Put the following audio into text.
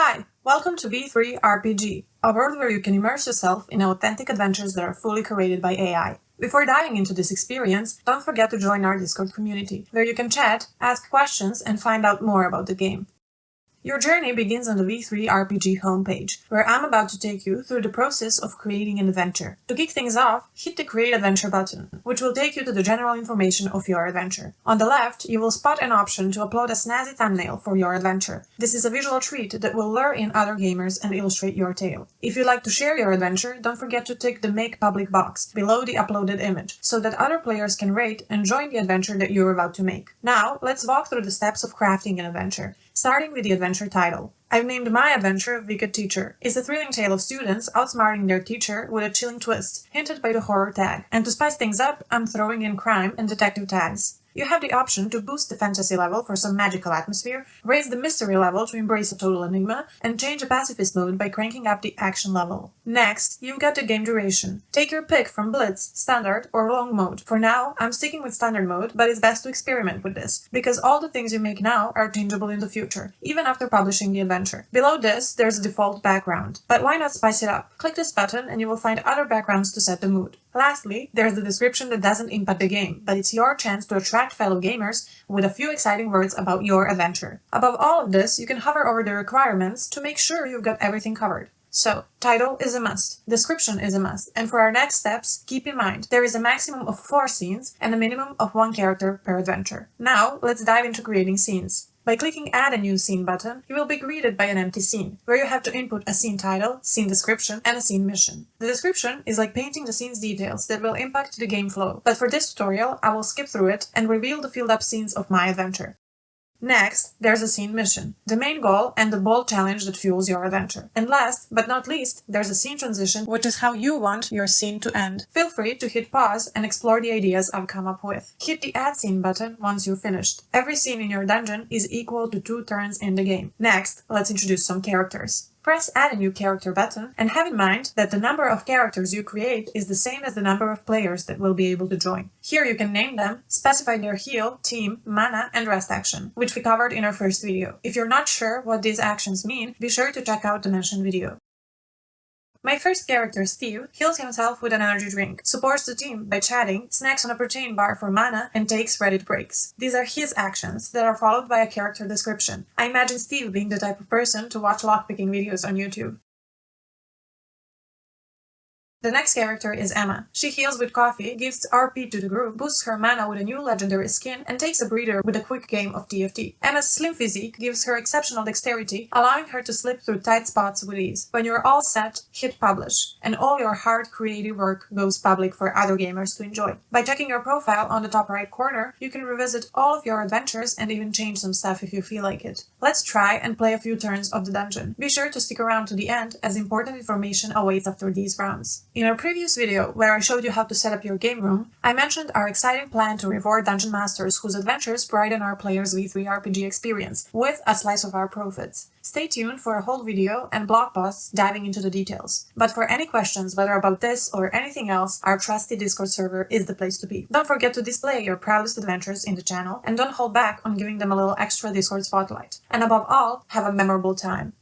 Hi, welcome to V3RPG, a world where you can immerse yourself in authentic adventures that are fully curated by AI. Before diving into this experience, don't forget to join our Discord community, where you can chat, ask questions, and find out more about the game. Your journey begins on the V3RPG homepage, where I'm about to take you through the process of creating an adventure. To kick things off, hit the Create Adventure button, which will take you to the general information of your adventure. On the left, you will spot an option to upload a snazzy thumbnail for your adventure. This is a visual treat that will lure in other gamers and illustrate your tale. If you'd like to share your adventure, don't forget to tick the Make Public box below the uploaded image, so that other players can rate and join the adventure that you're about to make. Now, let's walk through the steps of crafting an adventure. Starting with the adventure title. I've named my adventure Wicked Teacher. It's a thrilling tale of students outsmarting their teacher with a chilling twist, hinted by the horror tag. And to spice things up, I'm throwing in crime and detective tags. You have the option to boost the fantasy level for some magical atmosphere, raise the mystery level to embrace a total enigma, and change the pacifist mode by cranking up the action level. Next, you've got the game duration. Take your pick from Blitz, Standard, or Long mode. For now, I'm sticking with Standard mode, but it's best to experiment with this, because all the things you make now are changeable in the future, even after publishing the adventure. Below this, there's a default background. But why not spice it up? Click this button and you will find other backgrounds to set the mood. Lastly, there's the description that doesn't impact the game, but it's your chance to attract fellow gamers with a few exciting words about your adventure. Above all of this, you can hover over the requirements to make sure you've got everything covered. So, title is a must, description is a must, and for our next steps, keep in mind, there is a maximum of 4 scenes and a minimum of 1 character per adventure. Now, let's dive into creating scenes. By clicking Add a New Scene button, you will be greeted by an empty scene, where you have to input a scene title, scene description, and a scene mission. The description is like painting the scene's details that will impact the game flow, but for this tutorial, I will skip through it and reveal the filled-up scenes of my adventure. Next, there's a scene mission, the main goal and the bold challenge that fuels your adventure. And last, but not least, there's a scene transition, which is how you want your scene to end. Feel free to hit pause and explore the ideas I've come up with. Hit the Add Scene button once you're finished. Every scene in your dungeon is equal to 2 turns in the game. Next, let's introduce some characters. Press Add a New Character button and have in mind that the number of characters you create is the same as the number of players that will be able to join. Here you can name them, specify their heal, team, mana, and rest action, which we covered in our first video. If you're not sure what these actions mean, be sure to check out the mentioned video. My first character, Steve, heals himself with an energy drink, supports the team by chatting, snacks on a protein bar for mana, and takes Reddit breaks. These are his actions that are followed by a character description. I imagine Steve being the type of person to watch lockpicking videos on YouTube. The next character is Emma. She heals with coffee, gives RP to the group, boosts her mana with a new legendary skin, and takes a breather with a quick game of TFT. Emma's slim physique gives her exceptional dexterity, allowing her to slip through tight spots with ease. When you're all set, hit publish, and all your hard creative work goes public for other gamers to enjoy. By checking your profile on the top right corner, you can revisit all of your adventures and even change some stuff if you feel like it. Let's try and play a few turns of the dungeon. Be sure to stick around to the end, as important information awaits after these rounds. In our previous video, where I showed you how to set up your game room, I mentioned our exciting plan to reward dungeon masters whose adventures brighten our players' V3RPG experience, with a slice of our profits. Stay tuned for a whole video and blog posts diving into the details. But for any questions, whether about this or anything else, our trusty Discord server is the place to be. Don't forget to display your proudest adventures in the channel, and don't hold back on giving them a little extra Discord spotlight. And above all, have a memorable time.